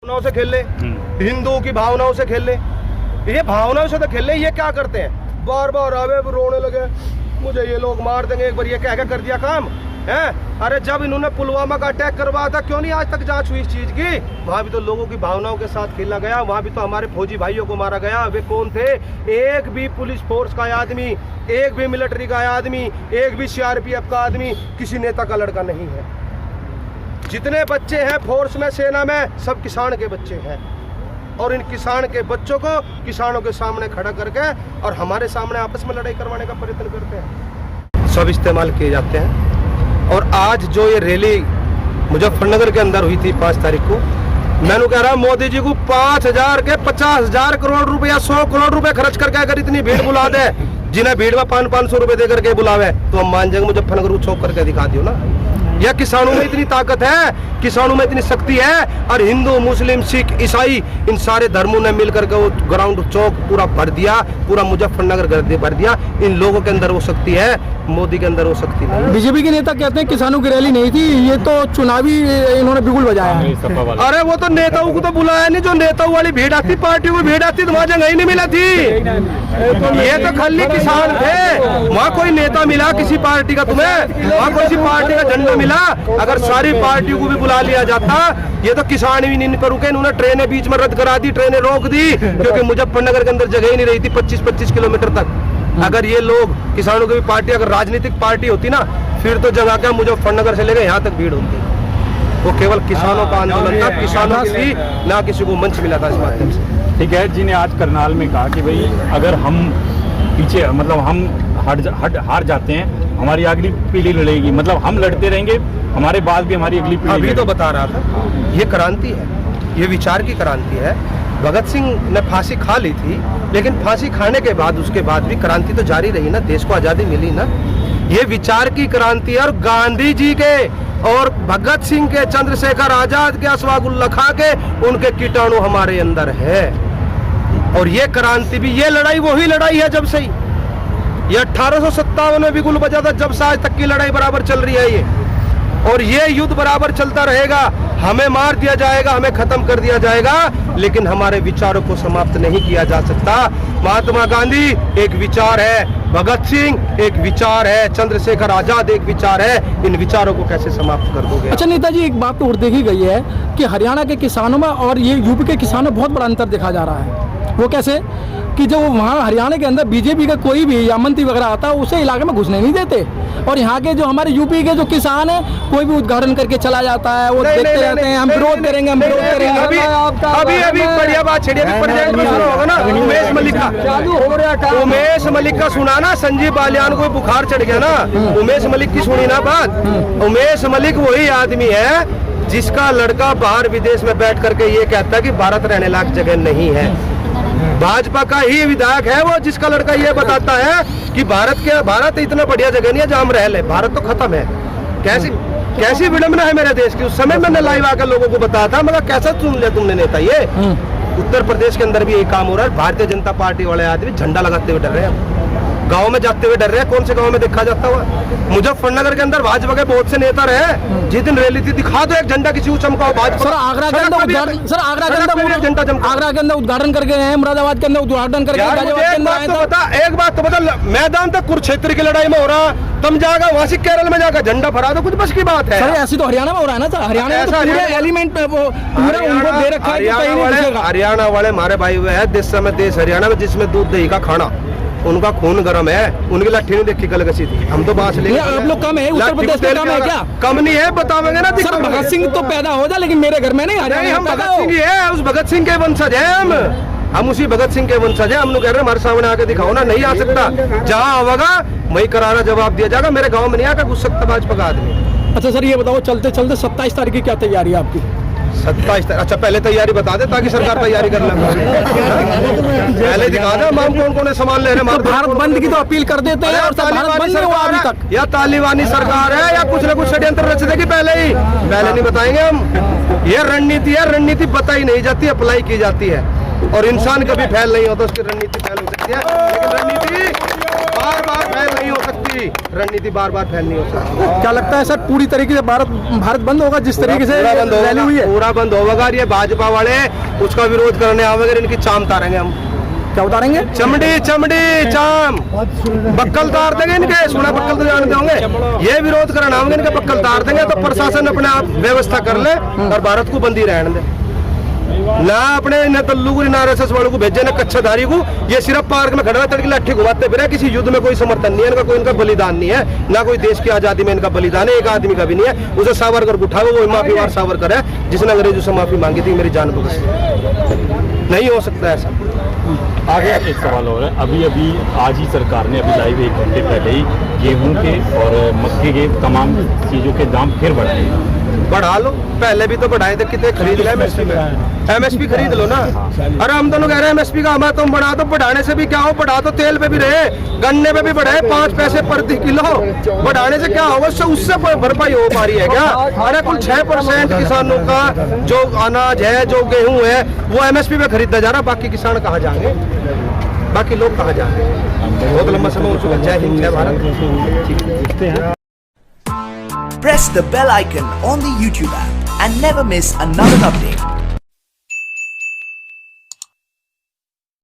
भावनाओं से खेल ले, हिंदुओं की भावनाओं से खेल ले। ये भावनाओं से तो खेल ले। ये क्या करते हैं, बार बार आवे रोने लगे, मुझे ये लोग मार देंगे। एक बार ये कह कर दिया काम है। अरे जब इन्होंने पुलवामा का अटैक करवाया था, क्यों नहीं आज तक जांच हुई इस चीज की? वहां भी तो लोगों की भावनाओं के साथ खेला गया, वहां भी तो हमारे फौजी भाइयों को मारा गया। वे कौन थे? एक भी पुलिस फोर्स का आदमी, एक भी मिलिट्री का आदमी, एक भी सीआरपीएफ का आदमी किसी नेता का लड़का नहीं है। जितने बच्चे हैं फोर्स में, सेना में, सब किसान के बच्चे हैं। और इन किसान के बच्चों को किसानों के सामने खड़ा करके और हमारे सामने आपस में लड़ाई करवाने का प्रयत्न करते हैं। सब इस्तेमाल किए जाते हैं। और आज जो ये रैली मुजफ्फरनगर के अंदर हुई थी 5 तारीख को, मैंने कह रहा मोदी जी को 5,000 के 50,000 करोड़ रुपया, 100 करोड़ रुपए खर्च करके अगर इतनी भीड़ बुला दे, जिन्हें भीड़ में 500 रुपए देकर के बुलावे, तो हम मान जाएंगे मुजफ्फरनगर को चौक करके दिखा दियो ना। या किसानों में इतनी ताकत है, किसानों में इतनी शक्ति है, और हिंदू, मुस्लिम, सिख, ईसाई, इन सारे धर्मों ने मिलकर के वो ग्राउंड चौक पूरा भर दिया, पूरा मुजफ्फरनगर भर दिया। इन लोगों के अंदर वो शक्ति है, मोदी के अंदर वो शक्ति नहीं। बीजेपी के नेता कहते हैं किसानों की रैली नहीं थी, ये तो चुनावी इन्होंने बिल्कुल बजाया है। अरे वो तो नेताओं को तो बुलाया नहीं। जो नेताओं वाली भीड़ आती, पार्टी को भीड़ आती, तो वहाँ जगह ही नहीं मिला थी। ये तो खाली किसान थे। वहाँ कोई नेता मिला किसी पार्टी का तुम्हें? वहाँ कोई पार्टी का झंडा मिला? अगर सारी पार्टियों को भी बुला लिया जाता, ये तो किसान भी नहीं पर रुके। उन्होंने ट्रेनें बीच में रद्द करा दी, ट्रेनें रोक दी, क्योंकि मुजफ्फरनगर के अंदर जगह ही नहीं रही थी 25-25 किलोमीटर तक। अगर ये लोग किसानों की भी पार्टी, अगर राजनीतिक पार्टी होती ना, फिर तो जगह क्या मुजफ्फरनगर से लेकर यहाँ तक भीड़ होती। वो केवल किसानों का आंदोलन था, किसानों की भी ना किसी को मंच मिला था इस माध्यम से। ठीक है जी ने आज करनाल में कहा कि भाई अगर हम पीछे, मतलब हम हार जाते हैं, हमारी अगली पीढ़ी लड़ेगी, मतलब हम लड़ते रहेंगे, हमारे बाद भी हमारी अगली पीढ़ी। अभी तो बता रहा था, ये क्रांति है, ये विचार की क्रांति है। भगत सिंह ने फांसी खा ली थी, लेकिन फांसी खाने के बाद, उसके बाद भी क्रांति तो जारी रही ना, देश को आजादी मिली ना। ये विचार की क्रांति है। और गांधी जी के और भगत सिंह के, चंद्रशेखर आजाद के, अशफाकुल्ला खां के, उनके कीटाणु हमारे अंदर है। और ये क्रांति भी, ये लड़ाई वही लड़ाई है जब से ही, ये 1857 में बिगुल बजा था, जब से आज तक की लड़ाई बराबर चल रही है ये। और ये युद्ध बराबर चलता रहेगा। हमें मार दिया जाएगा, हमें खत्म कर दिया जाएगा, लेकिन हमारे विचारों को समाप्त नहीं किया जा सकता। महात्मा गांधी एक विचार है, भगत सिंह एक विचार है, चंद्रशेखर आजाद एक विचार है। इन विचारों को कैसे समाप्त कर दोगे? अच्छा नेताजी, एक बात तो और देखी गई है कि हरियाणा के किसानों में और ये यूपी के किसानों में बहुत बड़ा अंतर देखा जा रहा है। वो कैसे कि जो वहाँ हरियाणा के अंदर बीजेपी का कोई भी या मंत्री वगैरह आता है, उसे इलाके में घुसने नहीं देते, और यहाँ के जो हमारे यूपी के जो किसान हैं, कोई भी उद्घाटन करके चला जाता है, वो देखते रहते हैं, हम विरोध करेंगे, हम विरोध करेंगे। अभी बढ़िया बात छेड़ी, अभी प्रेजेंट में सुना होगा ना, उमेश मलिक का, उमेश मलिक का सुना ना, संजीव बालियान को बुखार चढ़ गया ना, उमेश मलिक की सुनी ना बात। उमेश मलिक वही आदमी है जिसका लड़का बाहर विदेश में बैठ करके ये कहता है कि भारत रहने लायक जगह नहीं है। भाजपा का ही विधायक है वो, जिसका लड़का ये बताता है कि भारत इतना बढ़िया जगह नहीं है जहां हम रह ले, भारत तो खत्म है। कैसी विडंबना है मेरे देश की। उस समय मैंने लाइव आकर लोगों को बताया था, मगर कैसा सुन लिया तुमने नेता? ये उत्तर प्रदेश के अंदर भी यही काम हो रहा है। भारतीय जनता पार्टी वाले आदमी झंडा लगाते हुए डर रहे हैं, गाँव में जाते हुए डर रहे हैं। कौन से गाँव में देखा जाता हुआ? मुजफ्फरनगर के अंदर भाजपा के बहुत से नेता रहे। जिस दिन रैली थी, दिखा दो एक झंडा किसी को चमकाओ। भाजपा सर आगरा के अंदर उद्घाटन करके हैं, मुरादाबाद के अंदर उद्घाटन करके। एक बात तो बता, मैदान तक कुरुक्षेत्र की लड़ाई में हो रहा, तुम जाएगा वहां से केरल में जाकर झंडा फहरा दो, कुछ बस की बात है। सर ऐसी तो हरियाणा में हो रहा है ना सर, हरियाणा में तो पूरे एलिमेंट पूरा उनको दे रखा है। हरियाणा वाले हमारे भाई हुए हैं, देश समय देश हरियाणा में, जिसमें दूध दही का खाना, उनका खून गर्म है, उनकी लाठी नहीं देखी कल कसी थी। हम तो बात लेंगे, आप लोग कम है, उत्तर प्रदेश में कम है क्या? कम नहीं है, बतावेंगे ना। सर भगत सिंह तो पैदा हो जाए, लेकिन मेरे घर में नहीं। हरियाणा हम भगत सिंह ही है, उस भगत सिंह के वंशज है। हम उसी भगत सिंह के वंशज है। हम लोग कह रहे हैं हमारे सामने आके दिखाओ ना, नहीं आ सकता। जहाँ होगा वही करारा जवाब दिया जाएगा। मेरे गाँव में नहीं आकर घुस सकता भाजपा का आदमी। अच्छा सर ये बताओ, चलते चलते 27 तारीख की क्या तैयारी है आपकी? 27 तारीख? अच्छा पहले तैयारी बता दे ताकि सरकार तैयारी कर ले। पहले दिखा दे हम कौन कौन सामान ले रहे हैं। भारत बंद की तो अपील कर देते हैं, और तालिबानी सरकार है या तालिबानी सरकार है या कुछ न कुछ षड्यंत्र रच देगी पहले नहीं बताएंगे हम। ये रणनीति है, रणनीति बताई नहीं जाती, अप्लाई की जाती है। और इंसान कभी फैल नहीं होता, उसकी रणनीति फैल हो सकती है, लेकिन रणनीति बार बार फैल नहीं हो सकती रणनीति, बार बार फैल नहीं हो सकती। क्या लगता है सर पूरी तरीके से भारत बंद होगा जिस तरीके से पूरा बंद रैली हुई होगा, है? पूरा बंद होगा। और ये भाजपा वाले उसका विरोध करने आवेंगे, इनकी चाम उतारेंगे हम। क्या उतारेंगे? चमड़ी चमड़ी चाम, बक्कल तार देंगे इनके, सोना बक्कल तो जानते होंगे। ये विरोध करने आवेंगे, इनके बक्कल तार देंगे। तो प्रशासन अपने आप व्यवस्था कर ले और भारत को बंदी रहने दे, ना अपने न तल्लू को ना RSS वालों को भेजे, ना कच्छाधारी को। ये सिर्फ पार्क में खड़ा तड़की लाठी घुमाते फिरे, किसी युद्ध में कोई समर्थन नहीं है इनका, कोई इनका बलिदान नहीं है, ना कोई देश की आजादी में इनका बलिदान है, एक आदमी का भी नहीं है। उसे सावरकर को उठाओ, वो माफीवार सावरकर है जिसने अंग्रेजों से माफी मांगी थी मेरी जान बख्श। नहीं हो सकता ऐसा। आगे एक सवाल और है, अभी अभी आज ही सरकार ने अभी लाइव 1 घंटे पहले ही गेहूं के और मक्के के तमाम चीज़ों के दाम फिर बढ़ाए हैं। बढ़ा लो, पहले भी तो बढ़ाए थे, कितने खरीद ले MSP में, MSP खरीद लो ना। अरे हम दोनों कह रहे हैं MSP का हमारा तुम बढ़ा दो, बढ़ाने से भी क्या हो, बढ़ा तो तेल पे भी रहे, गन्ने पे भी बढ़े 5 पैसे प्रति किलो, बढ़ाने से क्या होगा, उससे भरपाई हो पा रही है क्या? अरे कुल 6% किसानों का जो अनाज है, जो गेहूं है, वो MSP पे खरीदा जा रहा, बाकी किसान कहाँ जाएंगे, बाकी लोग कहाँ जाएंगे? बहुत लंबा समय हो चुका। जय हिंद, जय Bharat. Press the bell icon on the YouTube app and never miss another update.